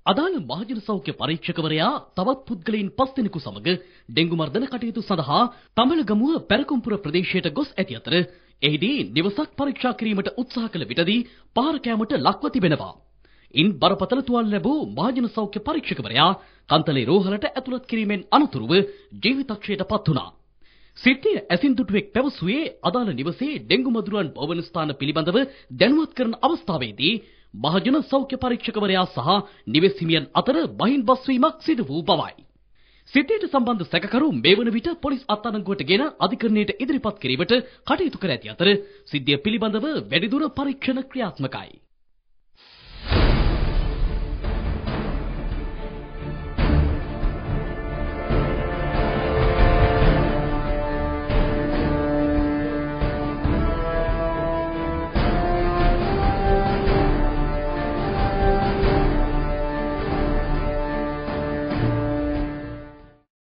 අදාළ මහජන සෞඛ්‍ය පරීක්ෂකවරයා තවත් පුද්ගලයන් 5 දෙනෙකු සමග ඩෙංගු මර්ධන කටයුතු සඳහා තඹලගමුව පැරකුම්පුර ප්‍රදේශයට ගොස් ඇති අතර එහිදී නිවසක් පරීක්ෂා කිරීමට උත්සාහ කළ විටදී පාර කෑමට ලක්ව තිබෙනවා. ඉන් බරපතල තුවාල ලැබූ මහජන සෞඛ්‍ය පරීක්ෂකවරයා කන්තලේ රෝහලට ඇතුළත් කිරීමෙන් අනතුරුව ජීවිතක්ෂයට පත් වුණා. සිද්ධිය ඇසින් දුටුවෙක් පැවසුවේ අදාළ නිවසේ ඩෙංගු මදුරුවන් බවන ස්ථාන පිළිබඳව දැනුවත් කරන අවස්ථාවේදී මහජන සෞඛ්‍ය පරීක්ෂකවරයා සහ නිවෙස් හිමියන් අතර බහින් බස්වීමක් සිදු වූ බවයි. සිද්ධියට සම්බන්ධ සැකකරු මේ වන විට පොලිස් අත්අඩංගුවට ගෙන අධිකරණයට ඉදිරිපත් කිරීමට කටයුතු කර ඇති අතර සිද්ධිය පිළිබඳව වැඩිදුර පරීක්ෂණ ක්‍රියාත්මකයි.